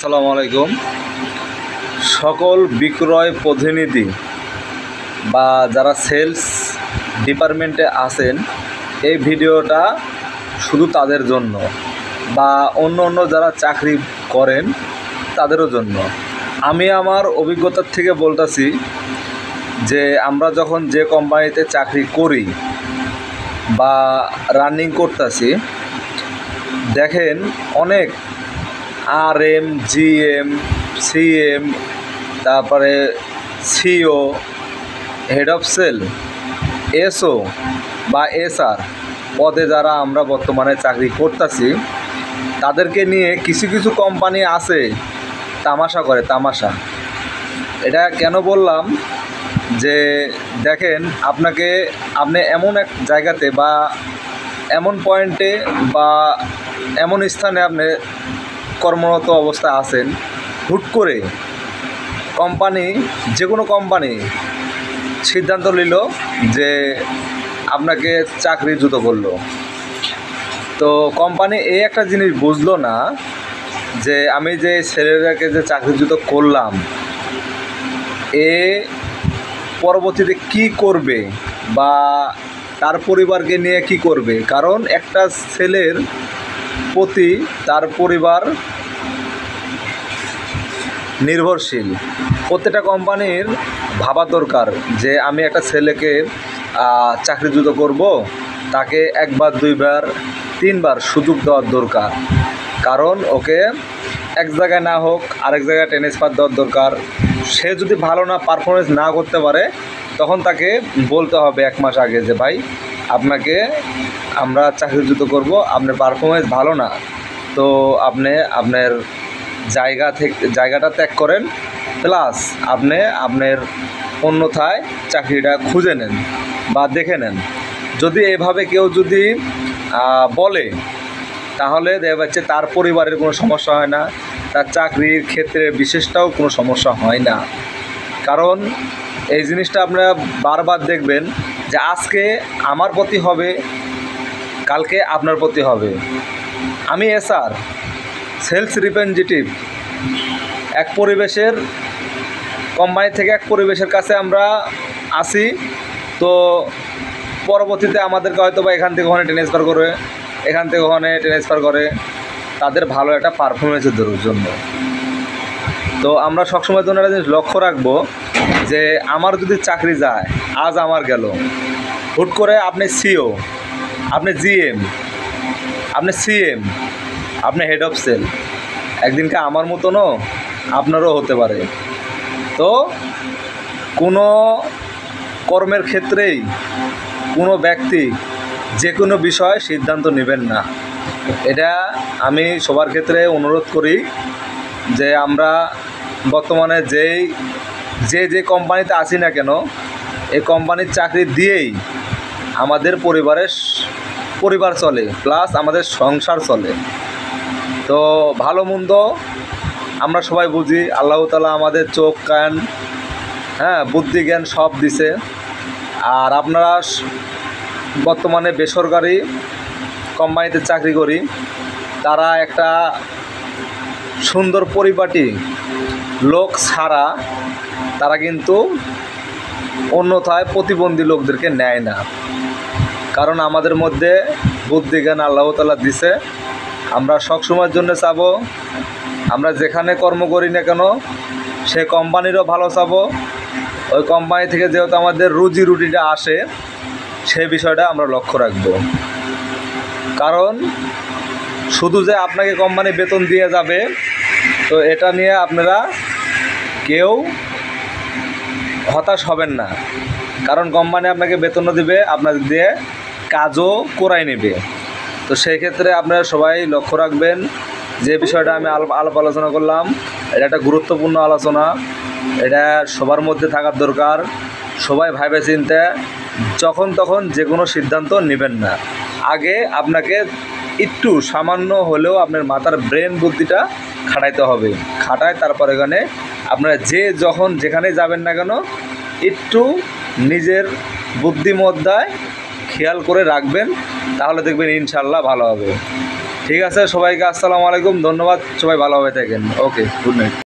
আসসালামু আলাইকুম। সকল বিক্রয় প্রতিনিধি বা যারা সেলস ডিপার্টমেন্টে আছেন, এই ভিডিওটা শুধু তাদের জন্য বা অন্য যারা চাকরি করেন তাদেরও জন্য। আমি আমার অভিজ্ঞতার থেকে বলতেছি যে আমরা যখন যে কোম্পানিতে চাকরি করি বা রানিং করতেছি, দেখেন অনেক RM, GM, CM, তারপরে CO, head of cell, SO বা SR পদে যারা আমরা বর্তমানে চাকরি করতেছি, তাদেরকে নিয়ে কিছু কিছু কোম্পানি আছে তামাশা করে। তামাশা এটা কেন বললাম, যে দেখেন আপনি এমন এক জায়গাতে বা এমন পয়েন্টে বা এমন স্থানে আপনি কর্মরত অবস্থায় আছেন, হুট করে যে কোনো কোম্পানি সিদ্ধান্ত নিল যে আপনাকে চাকরিচ্যুত করলো। তো কোম্পানি এই একটা জিনিস বুঝলো না যে আমি যে ছেলেটাকে যে চাকরিচ্যুত করলাম, এ পরবর্তীতে কি করবে বা তার পরিবারকে নিয়ে কি করবে। কারণ একটা ছেলের প্রতি তার পরিবার নির্ভরশীল। প্রত্যেকটা কোম্পানির ভাবা দরকার যে আমি একটা ছেলেকে চাকরিচ্যুত করব, তাকে একবার, দুইবার, তিনবার সুযোগ দেওয়ার দরকার। কারণ ওকে এক জায়গায় না হোক আরেক জায়গায় ট্রান্সফার দেওয়ার দরকার। সে যদি ভালো না পারফরমেন্স না করতে পারে, তখন তাকে বলতে হবে 1 মাস আগে যে ভাই, আপনাকে আমরা চাকরিচ্যুত করব, আপনার পারফরমেন্স ভালো না, তো আপনি আপনার জায়গাটা ত্যাগ করেন, প্লাস আপনি আপনার অন্যথায় চাকরিটা খুঁজে নেন বা দেখে নেন। যদি এভাবে কেউ যদি বলে, তাহলে দেখা যাচ্ছে তার পরিবারের কোনো সমস্যা হয় না, তার চাকরির ক্ষেত্রে বিশেষটাও কোনো সমস্যা হয় না। কারণ এই জিনিসটা আপনারা বারবার দেখবেন যে আজকে আমার প্রতি হবে, কালকে আপনার প্রতি হবে। আমি SR, সেলস রিপ্রেজেন্টেটিভ, এক পরিবেশের কোম্পানি থেকে এক পরিবেশের কাছে আমরা আসি। তো পরবর্তীতে আমাদেরকে হয়তো বা এখান থেকে ওখানে ট্রান্সফার করে, এখান থেকে ওখানে ট্রান্সফার করে, তাদের ভালো একটা পারফরমেন্সের জন্য। তো আমরা সবসময়ের জন্য একটা জিনিস লক্ষ্য রাখবো যে আমার যদি চাকরি যায়, আজ আমার গেল, হুট করে আপনি CO, আপনি GM, আপনি CM, আপনি হেড অফ সেল, একদিনকে আমার মতনও আপনারও হতে পারে। তো কোনো কর্মের ক্ষেত্রেই কোনো ব্যক্তি যে কোনো বিষয়ে সিদ্ধান্ত নেবেন না। এটা আমি সবার ক্ষেত্রে অনুরোধ করি যে আমরা বর্তমানে যে কোম্পানিতে আছি না কেন, এই কোম্পানির চাকরি দিয়েই আমাদের পরিবার চলে, প্লাস আমাদের সংসার চলে। তো ভালো মন্দ আমরা সবাই বুঝি, আল্লাহ তাআলা আমাদের চোখ, কান, বুদ্ধি, জ্ঞান সব দিছে। আর আপনারা বর্তমানে বেসরকারি কোম্পানিতে চাকরি করি, তারা একটা সুন্দর পরিপাটি লোক ছাড়া তারা কিন্তু অন্যথায় প্রতিবন্ধী লোকদেরকে নেয় না। কারণ আমাদের মধ্যে বুদ্ধি, জ্ঞান আল্লাহ তাআলা দিছে। আমরা সবসময়ের জন্য চাবো আমরা যেখানে কর্ম করি না কেন, সে কোম্পানিরও ভালো চাবো। ওই কোম্পানি থেকে যেহেতু আমাদের রুজি রুটিটা আসে, সে বিষয়টা আমরা লক্ষ্য রাখব। কারণ শুধু যে আপনাকে কোম্পানি বেতন দিয়ে যাবে, তো এটা নিয়ে আপনারা কেউ হতাশ হবেন না। কারণ কোম্পানি আপনাকে বেতনও দিবে, আপনাদের দিয়ে কাজও করাই নেবে। তো সেই ক্ষেত্রে আপনারা সবাই লক্ষ্য রাখবেন যে বিষয়টা আমি আলোচনা করলাম, এটা একটা গুরুত্বপূর্ণ আলোচনা। এটা সবার মধ্যে থাকার দরকার। সবাই ভাবে চিন্তে যখন তখন যে কোনো সিদ্ধান্ত নেবেন না। আগে আপনাকে একটু সামান্য হলেও আপনার মাথার ব্রেন বুদ্ধিটা খাটাইতে হবে। খাটায় তারপরে এখানে আপনারা যখন যেখানে যাবেন না কেন, একটু নিজের বুদ্ধিমত্তায় খেয়াল করে রাখবেন, তাহলে দেখবেন ইনশাল্লাহ ভালো হবে। ঠিক আছে, সবাইকে আসসালামু আলাইকুম, ধন্যবাদ, সবাই ভালোভাবে থাকেন। ওকে, গুড নাইট।